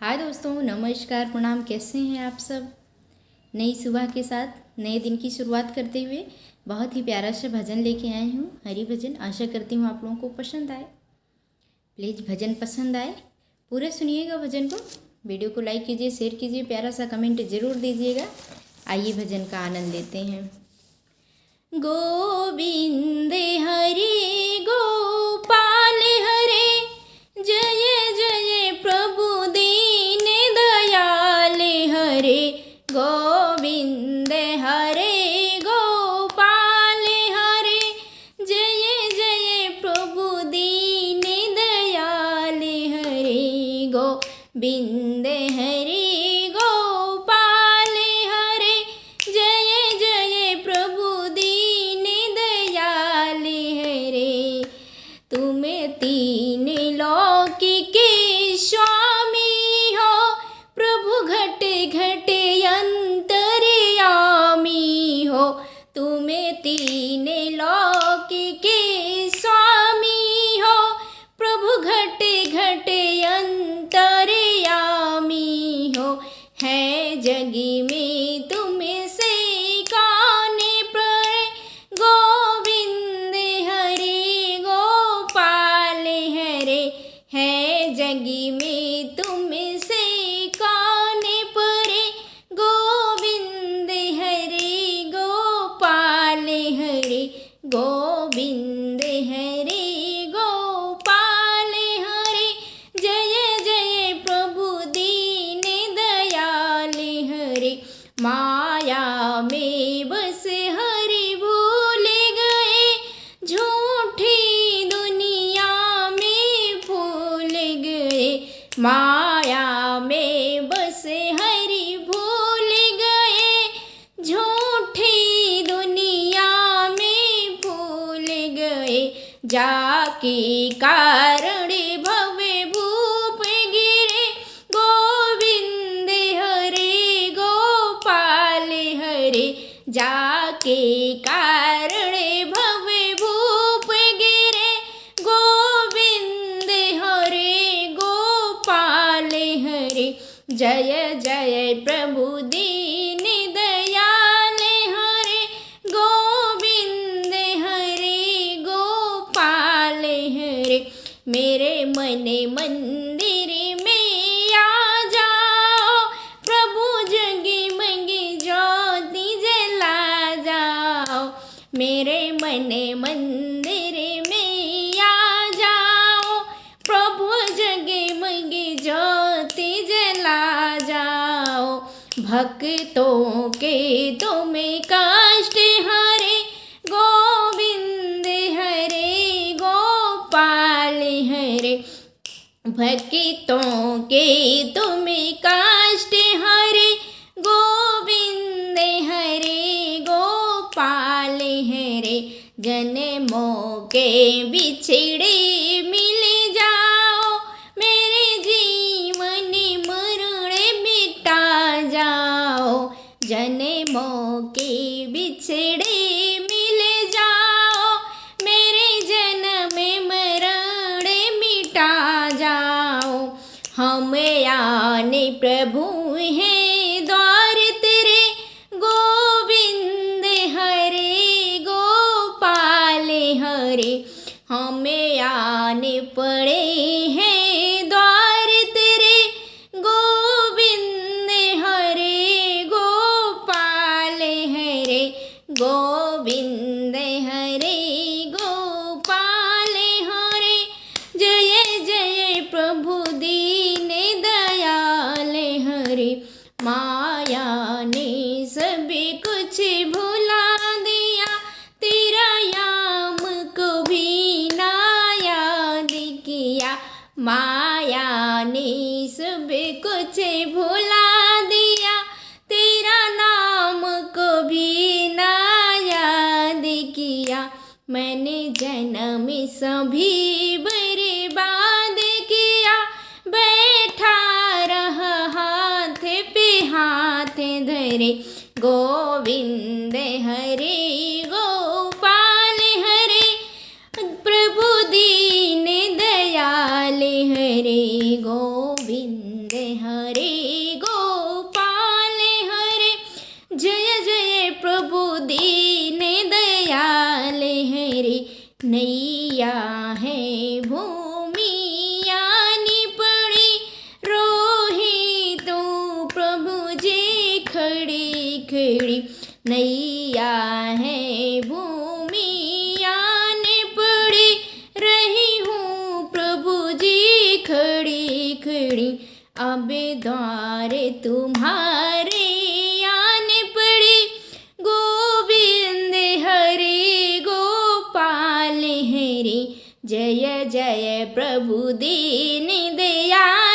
हाय दोस्तों, नमस्कार, प्रणाम। कैसे हैं आप सब? नई सुबह के साथ नए दिन की शुरुआत करते हुए बहुत ही प्यारा सा भजन लेके आई हूँ, हरि भजन। आशा करती हूँ आप लोगों को पसंद आए। प्लीज़ भजन पसंद आए पूरे सुनिएगा भजन को। वीडियो को लाइक कीजिए, शेयर कीजिए, प्यारा सा कमेंट ज़रूर दीजिएगा। आइए भजन का आनंद लेते हैं। गोविंद हरि गोपाल हरे, जय जय प्रभु दीन दयाल हरे। गोविंद हरे गोपाल हरे, जय जय प्रभु दीन दयाल हरे। गोविंद हरे गोपाल हरे, जय जय प्रभु दीन दयाल हरे। तुम तीन लोक के स्वामी हो, प्रभु घट घट अंतर्यामी हो। तुम तीन लोक के स्वामी हो, प्रभु घट घट अंतर्यामी हो। है जग में तुमसे कौन प्रिय, गोविंद हरे गोपाल हरे। है जग में तुमसे कौन प्रिय, गोविंद हरे गोपाल हरे। गोविंद हरे गोपाल हरे, जय जय प्रभु दीन दयाल हरे। माया में बस हरि भूल गए, झूठी दुनिया में फूल गए। माया में बस हरि भूल गए, झूठी दुनिया में फूल गए। जाके कारण भव भूप गिरे, गोविंद हरे गोपाल हरे। जाके कारण भव भूप गिरे, गोविंद हरे गोपाल हरे। जय जय प्रभु दीन दयाल हरे, गोविंद हरे गोपाल हरे। मेरे मन मंदिर में आ जाओ, प्रभु जगी मगी ज्योति जला जाओ। मेरे मन मंदिर में आ जाओ, प्रभु जगी मगी ज्योति जला जाओ। भक्तों के तुम कष्ट हरे, गोविंद हरे गोपाल हरे। भक्तों के तुम कष्ट हरे, गोविंद हरे गोपाल हरे। जन्मों के बिछड़े मिल जाओ, मेरे जीवन मरण मिटा जाओ। जन्मों के बिछड़े मिल जाओ, मेरे जन्म मरण मिटा जाओ। हम आने प्रभु हैं द्वार तेरे, गोविंद हरे गोपाल हरे। हमें आने पड़े हैं द्वार तेरे, गोविंद हरे गोपाल हरे। गोविंद हरे गोपाल हरे, जय जय प्रभु दीन दयाल हरे। माया ने सब कुछ भुला दिया, तेरा याम को भी ना याद किया। माया ने सब कुछ भुला दिया, तेरा नाम को भी ना याद किया। मैंने जन्म सभी बर्बाद किया, बैठा रहा हाथ पे हाथ धरे। गोविंद हरे गोपाल हरे, प्रभु दीन दयाल हरे। गोविंद गोविंद हरे गोपाल हरे, जय जय प्रभु दीन दयाल हरे। नैया है भूमि आनी पड़ी, रोही तो प्रभु जी खड़ी खड़ी। नैया है भूमि आने पड़ी, रही हूँ प्रभु जी खड़ी खड़ी। अब द्वारे तुम्हारे आने पड़ी, गोविंद हरे गोपाल हरे, जय जय प्रभु दीन दयाल